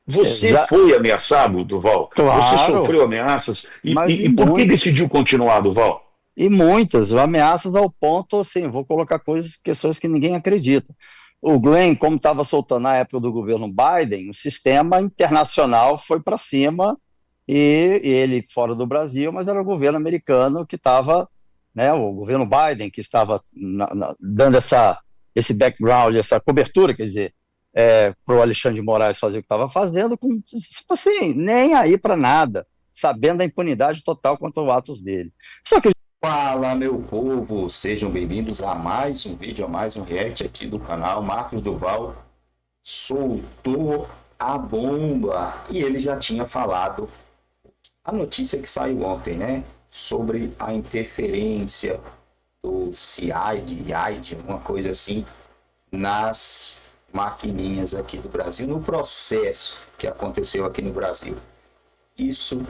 Você Exa foi ameaçado, Duval? Você claro, sofreu ameaças? E, mas e, e por que decidiu continuar, Duval? e muitas ameaças ao ponto, assim, vou colocar questões que ninguém acredita. O Glenn, como estava soltando na época do governo Biden, o sistema internacional foi para cima e ele fora do Brasil, mas era o governo americano que estava, né, o governo Biden que estava dando esse background, essa cobertura, quer dizer, para o Alexandre de Moraes fazer o que estava fazendo, com, tipo assim, nem aí para nada, sabendo da impunidade total quanto aos atos dele. Só que Fala, meu povo, sejam bem-vindos a mais um vídeo, a mais um react aqui do canal. Marcos Duval soltou a bomba e ele já tinha falado a notícia que saiu ontem, né? Sobre a interferência do CIAID, uma coisa assim, nas maquininhas aqui do Brasil, no processo que aconteceu aqui no Brasil. Isso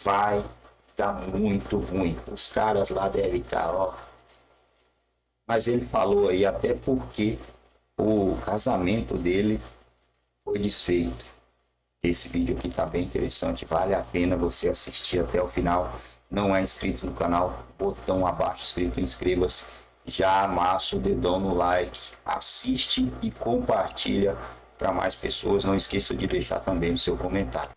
vai dar muito ruim. Os caras lá devem estar, ó. Mas ele falou aí até porque o casamento dele foi desfeito. Esse vídeo aqui tá bem interessante, vale a pena você assistir até o final. Não é inscrito no canal, botão abaixo escrito inscreva-se. Já amassa o dedão no like, assiste e compartilha para mais pessoas. Não esqueça de deixar também o seu comentário.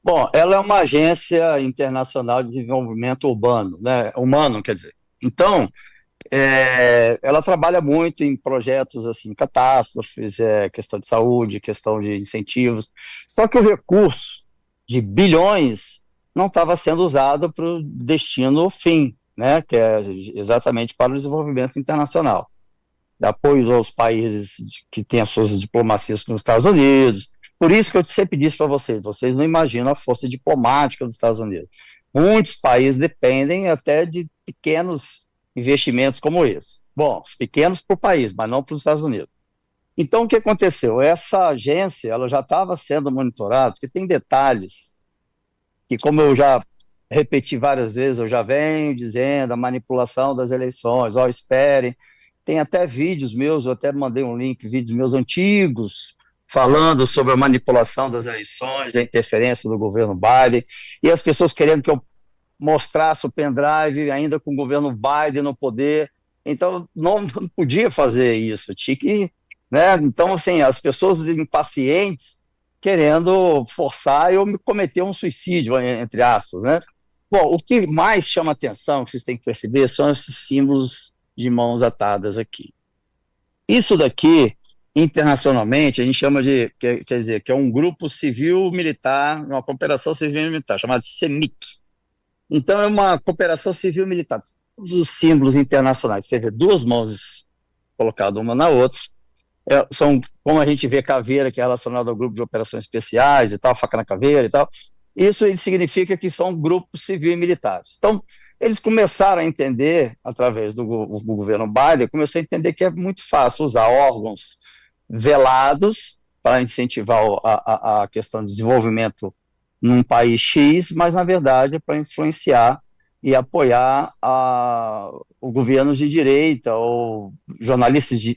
bom, ela é uma agência internacional de desenvolvimento urbano, né? Humano, quer dizer. Então, ela trabalha muito em projetos assim, catástrofes, questão de saúde, questão de incentivos. Só que o recurso de bilhões não estava sendo usado para o destino fim, né? Que é exatamente para o desenvolvimento internacional. Apoios aos países que têm as suas diplomacias nos Estados Unidos. Por isso que eu sempre disse para vocês não imaginam a força diplomática dos Estados Unidos. Muitos países dependem até de pequenos investimentos como esse. Bom, pequenos para o país, mas não para os Estados Unidos. Então, o que aconteceu? Essa agência ela já estava sendo monitorada, porque tem detalhes que, como eu já repeti várias vezes, eu já venho dizendo a manipulação das eleições, ó, esperem, tem até vídeos meus, eu até mandei um link, vídeos meus antigos, falando sobre a manipulação das eleições, a interferência do governo Biden, e as pessoas querendo que eu mostrasse o pendrive ainda com o governo Biden no poder, então não podia fazer isso, tinha que, né? Então, assim, as pessoas impacientes querendo forçar eu me cometer um suicídio, entre aspas, né? Bom, o que mais chama atenção, que vocês têm que perceber, são esses símbolos de mãos atadas aqui. Isso daqui, internacionalmente, a gente chama de, quer dizer, que é um grupo civil-militar, uma cooperação civil-militar, chamada CEMIC. Então, é uma cooperação civil-militar. Todos os símbolos internacionais, você vê duas mãos colocadas uma na outra, são como a gente vê caveira, que é relacionada ao grupo de operações especiais e tal, faca na caveira e tal. Isso significa que são grupos civil e militares. Então, eles começaram a entender, através do governo Biden, começou a entender que é muito fácil usar órgãos velados para incentivar a questão de desenvolvimento num país X, mas, na verdade, é para influenciar e apoiar o governo de direita, ou jornalista de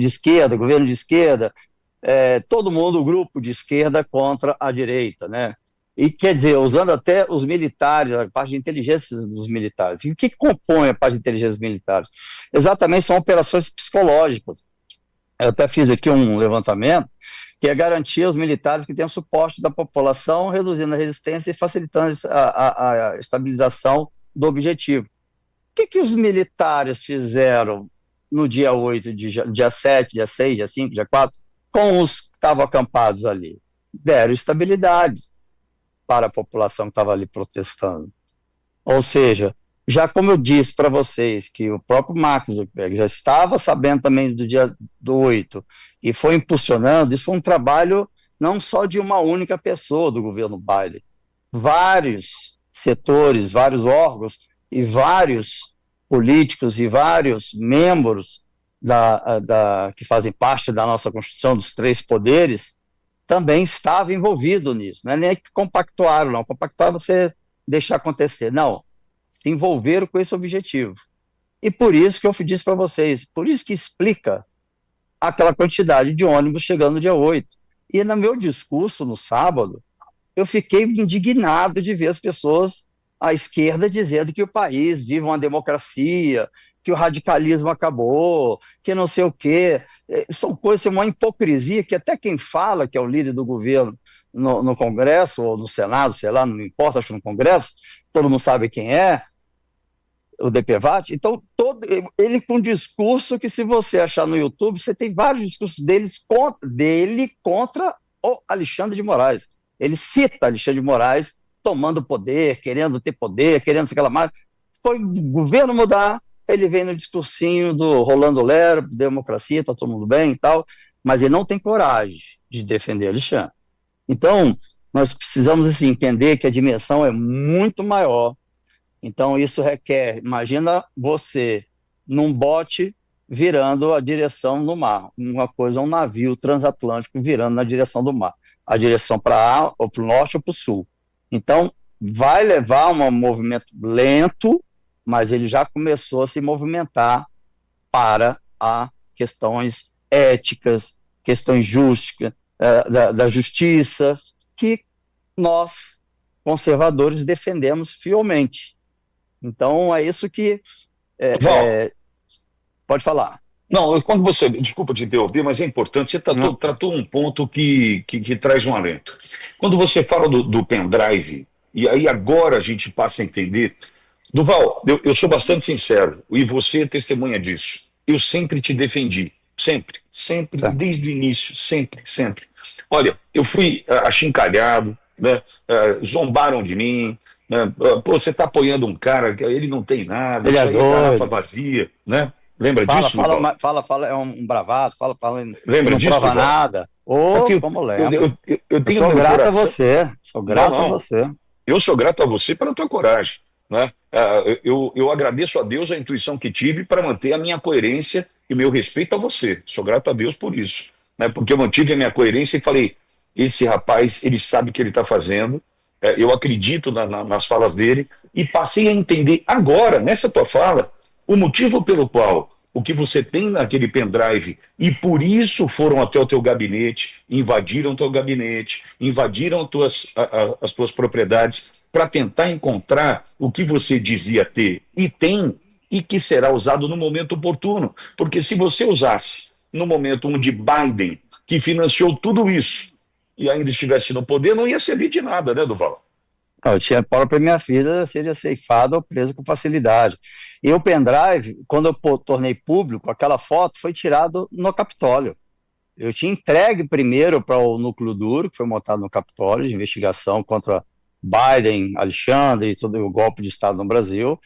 esquerda, governo de esquerda, todo mundo, grupo de esquerda contra a direita, né? E, quer dizer, usando até os militares, a parte de inteligência dos militares. E o que compõe a parte de inteligência dos militares? Exatamente, são operações psicológicas. Eu até fiz aqui um levantamento, que é garantir aos militares que tenham suporte da população, reduzindo a resistência e facilitando a estabilização do objetivo. O que os militares fizeram no dia 8, dia 7, dia 6, dia 5, dia 4, com os que estavam acampados ali? Deram estabilidade para a população que estava ali protestando. Ou seja, já como eu disse para vocês, que o próprio Mark Zuckerberg já estava sabendo também do dia do 8 e foi impulsionando, isso foi um trabalho não só de uma única pessoa do governo Biden, vários setores, vários órgãos e vários políticos e vários membros que fazem parte da nossa Constituição, dos três poderes, também estavam envolvidos nisso. Não é nem que compactuaram, não. Compactuar é você deixar acontecer. Não, se envolveram com esse objetivo. E por isso que eu disse para vocês, por isso que explica aquela quantidade de ônibus chegando no dia 8. E no meu discurso, no sábado, eu fiquei indignado de ver as pessoas à esquerda dizendo que o país vive uma democracia, que o radicalismo acabou, que não sei o quê. São coisas, uma hipocrisia que até quem fala que é o líder do governo no Congresso ou no Senado, sei lá, não importa, acho que no Congresso, todo mundo sabe quem é, o DPVAT. Então, ele com um discurso que, se você achar no YouTube, você tem vários discursos dele contra o Alexandre de Moraes. Ele cita Alexandre de Moraes tomando poder, querendo ter poder, querendo sei lá mais. Foi o governo mudar, ele vem no discursinho do Rolando Lero, democracia, está todo mundo bem e tal, mas ele não tem coragem de defender Alexandre. Então, nós precisamos assim, entender que a dimensão é muito maior. Então, isso requer, imagina você num bote virando a direção do mar, uma coisa, um navio transatlântico virando na direção do mar, a direção para o norte ou para o sul. Então, vai levar um movimento lento, mas ele já começou a se movimentar para a questões éticas, questões da justiça, que nós, conservadores, defendemos fielmente. Então, é isso que... Val, pode falar. não, quando você... Desculpa te interromper, mas é importante. Você tratou um ponto que traz um alento. Quando você fala do pendrive, e aí agora a gente passa a entender... Duval, eu sou bastante sincero, e você é testemunha disso. Eu sempre te defendi. Sempre, Tá. desde o início, sempre. Olha, eu fui achincalhado, né? Zombaram de mim, né? Pô, você está apoiando um cara que ele não tem nada, Ele isso é aí é garrafa doido. vazia, né? Lembra disso, Duval? Fala, é um bravado, fala, que Lembra não disso, prova Duval? nada. É porque Como eu, lembra? eu, eu, eu Eu tenho sou meu grato a coração. você, sou Não, grato a não. você. Eu sou grato a você pela tua coragem, né? Eu agradeço a Deus a intuição que tive para manter a minha coerência e o meu respeito a você. Sou grato a Deus por isso, né? Porque eu mantive a minha coerência e falei: esse rapaz, ele sabe o que ele está fazendo. Eu acredito nas falas dele e passei a entender agora, nessa tua fala, o motivo pelo qual o que você tem naquele pendrive, e por isso foram até o teu gabinete, invadiram o teu gabinete, invadiram as tuas propriedades, para tentar encontrar o que você dizia ter e tem, e que será usado no momento oportuno. Porque se você usasse no momento onde Biden, que financiou tudo isso, e ainda estivesse no poder, não ia servir de nada, né, Duval? Eu tinha própria minha filha seria ceifada ou presa com facilidade. E o pendrive, quando eu tornei público, aquela foto foi tirada no Capitólio. Eu tinha entregue primeiro para o núcleo duro, que foi montado no Capitólio, de investigação contra Biden, Alexandre e todo o golpe de Estado no Brasil,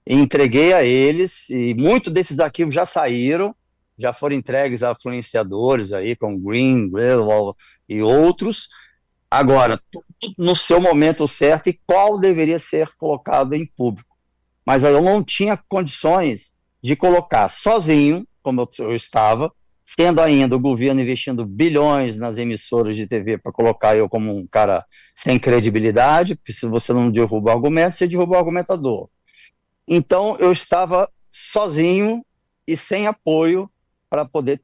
e entreguei a eles, e muitos desses arquivos já saíram, já foram entregues a influenciadores aí, como Green, Greenwald e outros. Agora, tudo no seu momento certo e qual deveria ser colocado em público. Mas eu não tinha condições de colocar sozinho, como eu estava, sendo ainda o governo investindo bilhões nas emissoras de TV para colocar eu como um cara sem credibilidade, porque se você não derruba o argumento, você derruba o argumentador. Então, eu estava sozinho e sem apoio para poder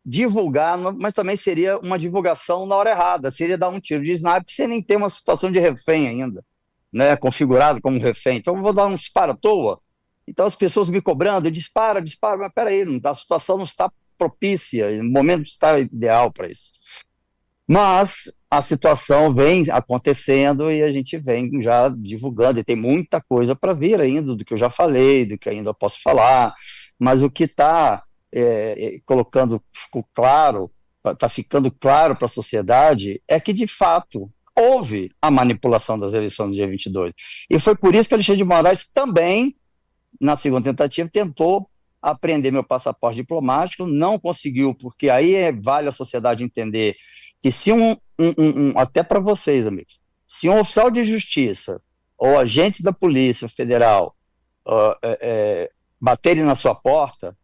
divulgar, mas também seria uma divulgação na hora errada, seria dar um tiro de sniper sem nem ter uma situação de refém ainda, né, configurado como refém. Então eu vou dar um disparo à toa. Então as pessoas me cobrando, dispara, mas peraí, a situação não está propícia, o momento não está ideal para isso. Mas a situação vem acontecendo e a gente vem já divulgando, e tem muita coisa para vir ainda, do que eu já falei, do que ainda eu posso falar, mas o que está está ficando claro para a sociedade é que, de fato, houve a manipulação das eleições do dia 22. E foi por isso que Alexandre de Moraes também, na segunda tentativa, tentou apreender meu passaporte diplomático, não conseguiu, porque aí vale a sociedade entender que se até para vocês, amigos, se um oficial de justiça ou agentes da Polícia Federal baterem na sua porta,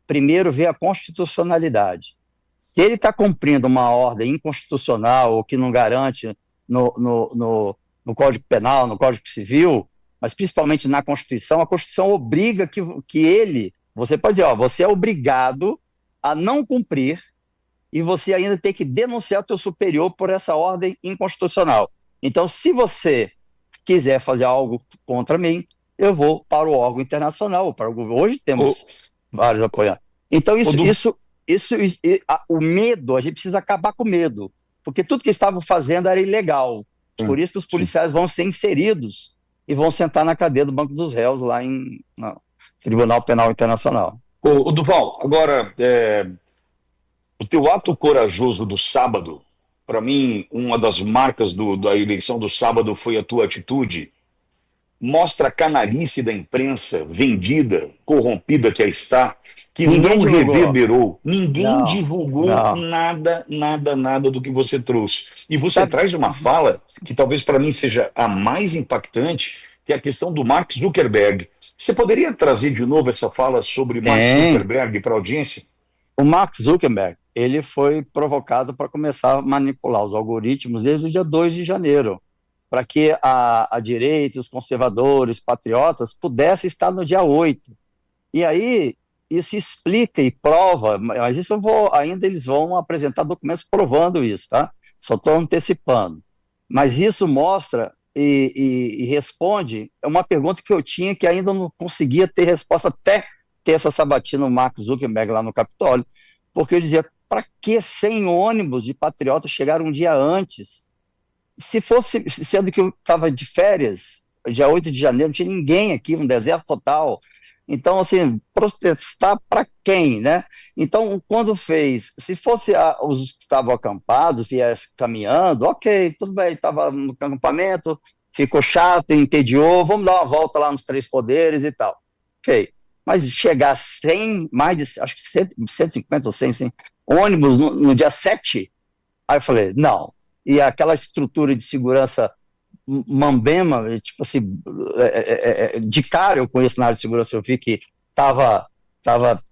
primeiro vê a constitucionalidade. Se ele está cumprindo uma ordem inconstitucional ou que não garante no Código Penal, no Código Civil, mas principalmente na Constituição, a Constituição obriga que ele, você pode dizer, você é obrigado a não cumprir e você ainda tem que denunciar o teu superior por essa ordem inconstitucional. Então, se você quiser fazer algo contra mim, eu vou para o órgão internacional, para o governo. Hoje O, temos vários apoiantes. Então, o Du- o medo, a gente precisa acabar com o medo, porque tudo que estavam fazendo era ilegal. Por Sim, isso que os sim. policiais vão ser inseridos e vão sentar na cadeia do Banco dos Réus, lá no Tribunal Penal Internacional. O Duval, agora, o teu ato corajoso do sábado, para mim, uma das marcas da eleição do sábado foi a tua atitude. Mostra a canalice da imprensa vendida, corrompida que aí está, que Ninguém não divulgou. reverberou. Ninguém Não, divulgou não. nada, nada, nada do que você trouxe. E você Sabe, traz uma fala que talvez para mim seja a mais impactante, que é a questão do Mark Zuckerberg. Você poderia trazer de novo essa fala sobre Mark tem. Zuckerberg para a audiência? O Mark Zuckerberg, ele foi provocado para começar a manipular os algoritmos desde o dia 2 de janeiro, para que a direita, os conservadores, patriotas, pudessem estar no dia 8. E aí, isso explica e prova, mas isso ainda eles vão apresentar documentos provando isso, tá? Só estou antecipando. Mas isso mostra e responde uma pergunta que eu tinha que ainda não conseguia ter resposta até ter essa sabatina no Mark Zuckerberg lá no Capitólio, porque eu dizia, para que 100 ônibus de patriotas chegaram um dia antes? Se fosse, sendo que eu estava de férias, dia 8 de janeiro, não tinha ninguém aqui, um deserto total. Então, assim, protestar para quem, né? Então, quando fez, se fosse os que estavam acampados, viesse caminhando, ok, tudo bem, estava no acampamento, ficou chato, entediou, vamos dar uma volta lá nos Três Poderes e tal. Ok, mas chegar 100, mais de, acho que 150 ou 100 ônibus no dia 7, aí eu falei, não. E aquela estrutura de segurança mambema, tipo assim, de cara eu conheço na área de segurança, eu vi que estava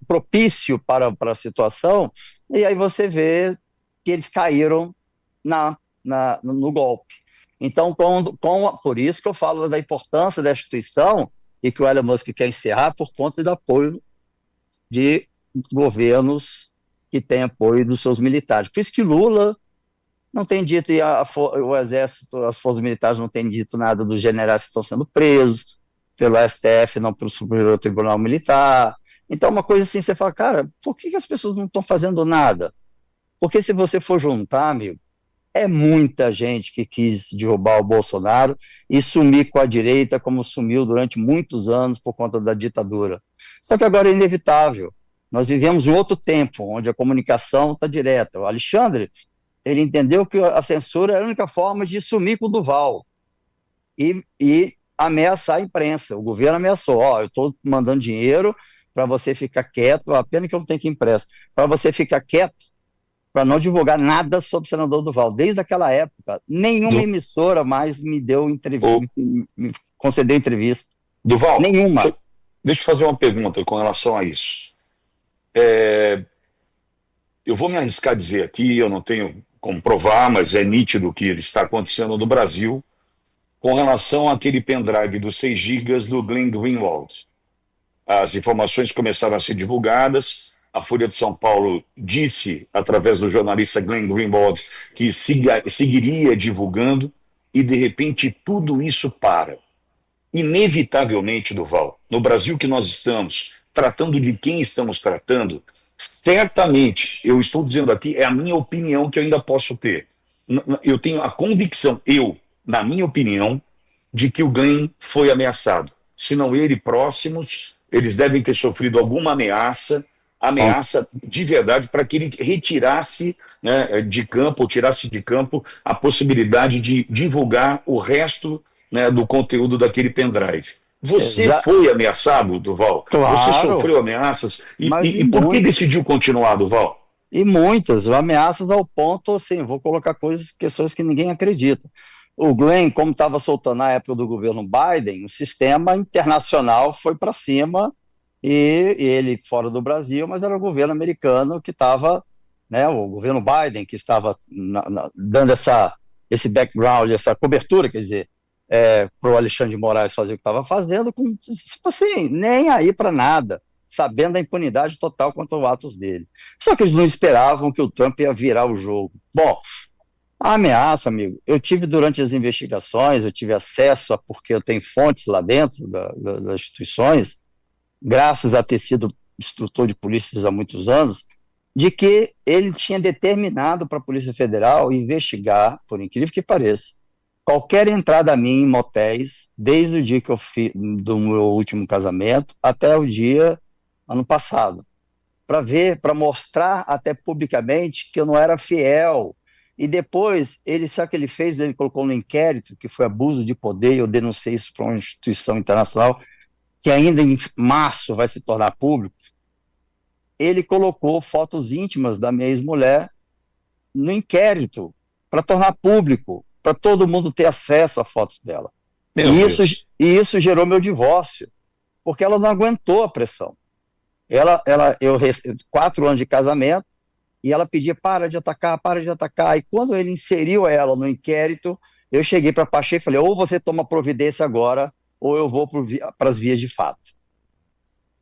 propício para a situação, e aí você vê que eles caíram no golpe. Então, por isso que eu falo da importância da instituição e que o Elon Musk quer encerrar por conta do apoio de governos que têm apoio dos seus militares. Por isso que Lula não tem dito, e o Exército, as forças militares não têm dito nada dos generais que estão sendo presos pelo STF, não pelo Superior Tribunal Militar. Então, uma coisa assim, você fala, cara, por que as pessoas não estão fazendo nada? Porque se você for juntar, amigo, é muita gente que quis derrubar o Bolsonaro e sumir com a direita, como sumiu durante muitos anos por conta da ditadura. Só que agora é inevitável. Nós vivemos um outro tempo, onde a comunicação está direta. O Alexandre, ele entendeu que a censura era a única forma de sumir com o Duval e ameaçar a imprensa. O governo ameaçou, eu estou mandando dinheiro para você ficar quieto, a pena que eu não tenho que impresso, para você ficar quieto, para não divulgar nada sobre o senador Duval. Desde aquela época, nenhuma Du, emissora mais me deu o, me concedeu entrevista. Duval, Nenhuma. deixa eu fazer uma pergunta com relação a isso. Eu vou me arriscar a dizer aqui, eu não tenho como provar, mas é nítido que está acontecendo no Brasil com relação àquele pendrive dos 6 gigas do Glenn Greenwald. As informações começaram a ser divulgadas, a Folha de São Paulo disse, através do jornalista Glenn Greenwald, que seguiria divulgando, e de repente tudo isso para. Inevitavelmente, Duval, no Brasil que nós estamos, tratando de quem estamos tratando, certamente, eu estou dizendo aqui, é a minha opinião que eu ainda posso ter. Eu tenho a convicção, na minha opinião, de que o Glenn foi ameaçado. Se não ele, próximos, eles devem ter sofrido alguma ameaça de verdade, para que ele retirasse, né, de campo, ou tirasse de campo a possibilidade de divulgar o resto, né, do conteúdo daquele pendrive. Você foi ameaçado, Duval? Você Claro, sofreu ameaças? mas E por que decidiu continuar, Duval? E muitas ameaças ao ponto, assim, vou colocar questões que ninguém acredita. O Glenn, como estava soltando na época do governo Biden, o sistema internacional foi para cima e ele fora do Brasil, mas era o governo americano que estava, né, o governo Biden que estava dando esse background, essa cobertura, quer dizer, para o Alexandre de Moraes fazer o que estava fazendo, tipo assim, nem aí para nada. sabendo da impunidade total quanto aos atos dele. Só que eles não esperavam que o Trump ia virar o jogo. Bom, a ameaça, amigo, eu tive durante as investigações, eu tive acesso a, porque eu tenho fontes lá dentro das instituições, graças a ter sido instrutor de polícias há muitos anos, de que ele tinha determinado para a Polícia Federal investigar, por incrível que pareça, qualquer entrada minha em motéis, desde o dia que eu fiz do meu último casamento até o dia ano passado, para ver, para mostrar até publicamente que eu não era fiel. E depois, ele sabe o que ele fez? Ele colocou no inquérito, que foi abuso de poder, eu denunciei isso para uma instituição internacional, que ainda em março vai se tornar público. Ele colocou fotos íntimas da minha ex-mulher no inquérito, para tornar público, para todo mundo ter acesso a fotos dela. Meu Deus. E isso gerou meu divórcio, porque ela não aguentou a pressão. Eu 4 anos de casamento, e ela pedia, para de atacar, para de atacar. E quando ele inseriu ela no inquérito, eu cheguei para a Pacheco e falei, ou você toma providência agora, ou eu vou para as vias de fato.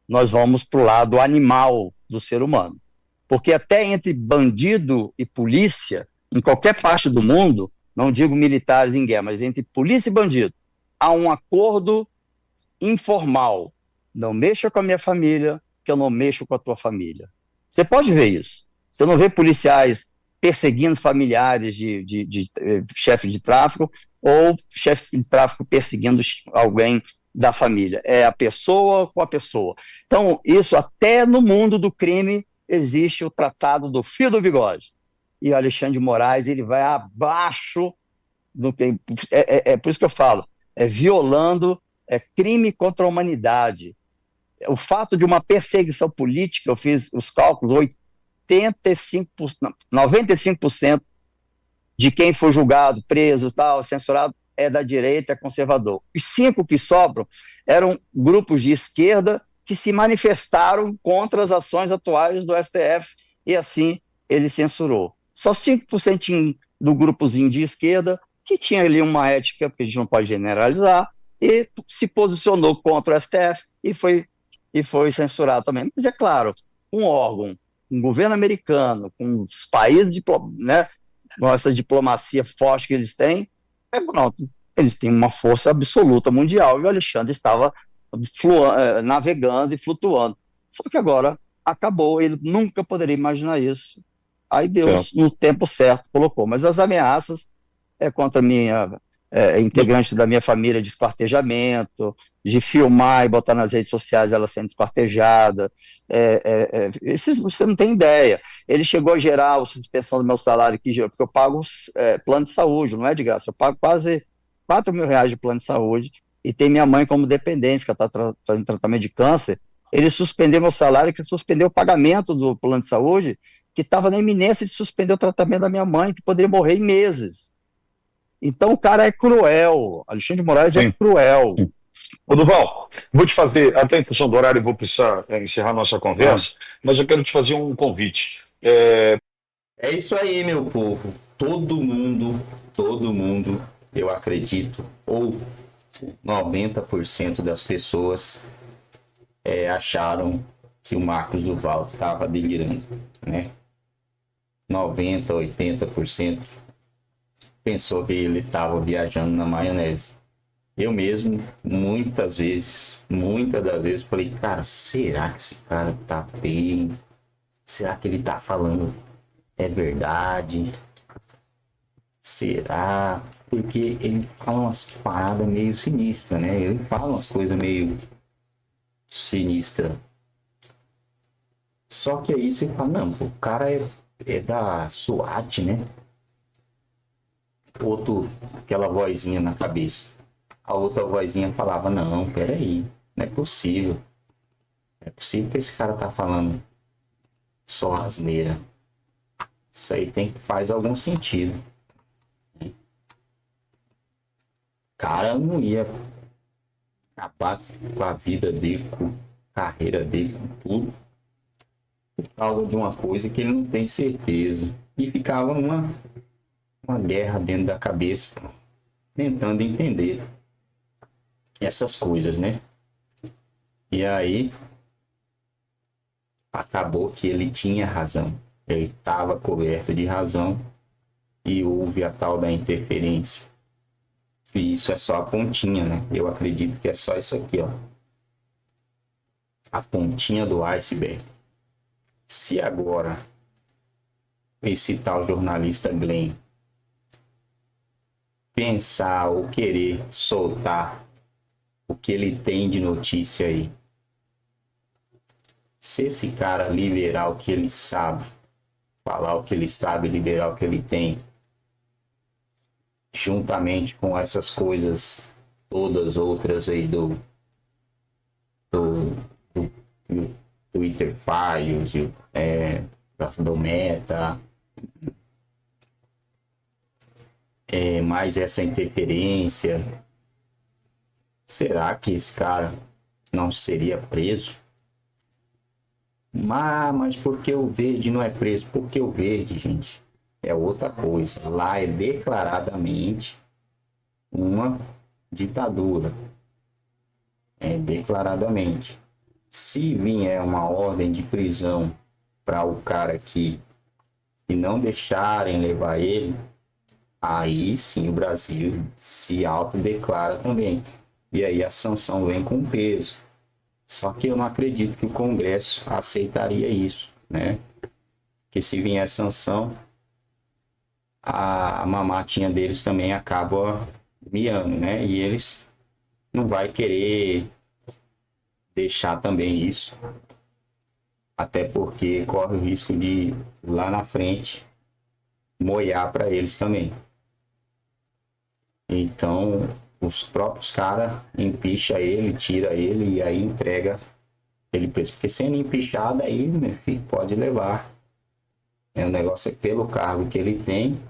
Nós vamos para o lado animal do ser humano. Porque até entre bandido e polícia, em qualquer parte do mundo, não digo militares em guerra, mas entre polícia e bandido, há um acordo informal. Não mexa com a minha família, que eu não mexo com a tua família. Você pode ver isso. Você não vê policiais perseguindo familiares de chefe de tráfico ou chefe de tráfico perseguindo alguém da família. É a pessoa com a pessoa. Então, isso até no mundo do crime existe o tratado do fio do bigode. E o Alexandre de Moraes, ele vai abaixo do que... É por isso que eu falo, violando, crime contra a humanidade. O fato de uma perseguição política, eu fiz os cálculos, 95% de quem foi julgado, preso, tal, censurado, é da direita, é conservador. Os 5 que sobram eram grupos de esquerda que se manifestaram contra as ações atuais do STF, e assim ele censurou. Só 5% do grupozinho de esquerda, que tinha ali uma ética, porque a gente não pode generalizar, e se posicionou contra o STF e foi censurado também. Mas é claro, um órgão, um governo americano, com os países, né, com essa diplomacia forte que eles têm, pronto, eles têm uma força absoluta mundial, e o Alexandre estava navegando e flutuando. Só que agora acabou, ele nunca poderia imaginar isso. Aí Deus, Certo. no tempo certo, colocou. Mas as ameaças contra minha integrante da minha família de esquartejamento, de filmar e botar nas redes sociais ela sendo esquartejada. Você não tem ideia. Ele chegou a gerar a suspensão do meu salário, porque eu pago plano de saúde, não é de graça. Eu pago quase R$ 4.000 de plano de saúde, e tem minha mãe como dependente, que está fazendo tratamento de câncer. Ele suspendeu meu salário, que suspendeu o pagamento do plano de saúde, que estava na iminência de suspender o tratamento da minha mãe, que poderia morrer em meses. Então o cara é cruel, Alexandre de Moraes é Sim. cruel. Ô, Duval, vou te fazer, até em função do horário, eu vou precisar encerrar nossa conversa, mas eu quero te fazer um convite. É isso aí, meu povo. Todo mundo, eu acredito, ou 90% das pessoas acharam que o Marcos Duval estava delirando, né? 90, 80% pensou que ele estava viajando na maionese. Eu mesmo, muitas das vezes, falei, cara, será que esse cara tá bem? Será que ele tá falando é verdade? Será? Porque ele fala umas paradas meio sinistras, né? Ele fala umas coisas meio sinistras. Só que aí você fala, não, o cara é da SWAT, né? Aquela vozinha na cabeça. A outra vozinha falava, não, peraí, não é possível. Não é possível que esse cara tá falando só asneira. Isso aí faz algum sentido. O cara não ia acabar com a vida dele, com a carreira dele, com tudo, por causa de uma coisa que ele não tem certeza. E ficava uma guerra dentro da cabeça, tentando entender essas coisas, né? E aí, acabou que ele tinha razão. Ele estava coberto de razão e houve a tal da interferência. E isso é só a pontinha, né? Eu acredito que é só isso aqui, ó. A pontinha do iceberg. Se agora esse tal jornalista Glenn pensar ou querer soltar o que ele tem de notícia aí, se esse cara liberar o que ele sabe, falar o que ele sabe, liberar o que ele tem, juntamente com essas coisas todas outras aí do Twitter Files, do Meta, mais essa interferência, será que esse cara não seria preso? Mas por que o verde não é preso? Porque o verde, gente, é outra coisa. Lá é declaradamente uma ditadura. É declaradamente. Se vier uma ordem de prisão para o cara aqui e não deixarem levar ele, aí sim o Brasil se autodeclara também. E aí a sanção vem com peso. Só que eu não acredito que o Congresso aceitaria isso, né? Porque se vier sanção, a mamatinha deles também acaba miando, né? E eles não vai querer deixar também isso. Até porque corre o risco de, lá na frente, moiar para eles também. Então, os próprios caras empicha ele, tira ele e aí entrega ele preso. Porque sendo empichado aí, meu filho, pode levar. O negócio é pelo cargo que ele tem.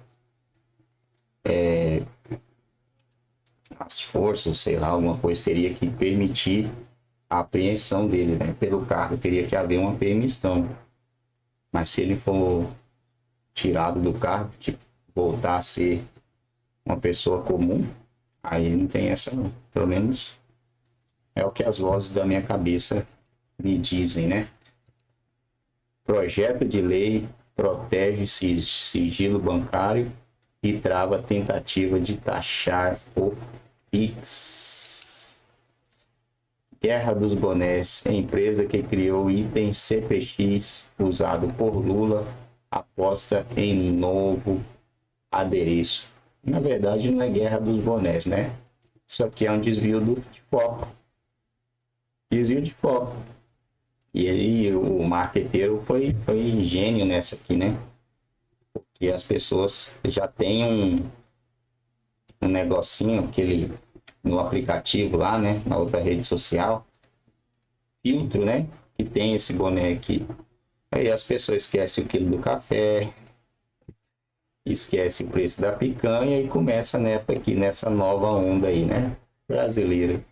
As forças, sei lá, alguma coisa teria que permitir a apreensão dele, né? Pelo cargo teria que haver uma permissão. Mas se ele for tirado do cargo, tipo, voltar a ser uma pessoa comum, aí não tem essa não. Pelo menos é o que as vozes da minha cabeça me dizem, né? Projeto de lei protege sigilo bancário e trava a tentativa de taxar o Pix. Guerra dos Bonés, a empresa que criou item CPX usado por Lula, aposta em novo adereço. Na verdade, não é Guerra dos Bonés, né? Isso aqui é um desvio de foco. Desvio de foco. E aí, o marqueteiro foi gênio nessa aqui, né? Porque as pessoas já têm um negocinho, aquele no aplicativo lá, né? Na outra rede social. Filtro, né? Que tem esse boné aqui. Aí as pessoas esquecem o quilo do café, esquece o preço da picanha e começa nessa aqui, nessa nova onda aí, né? Brasileira.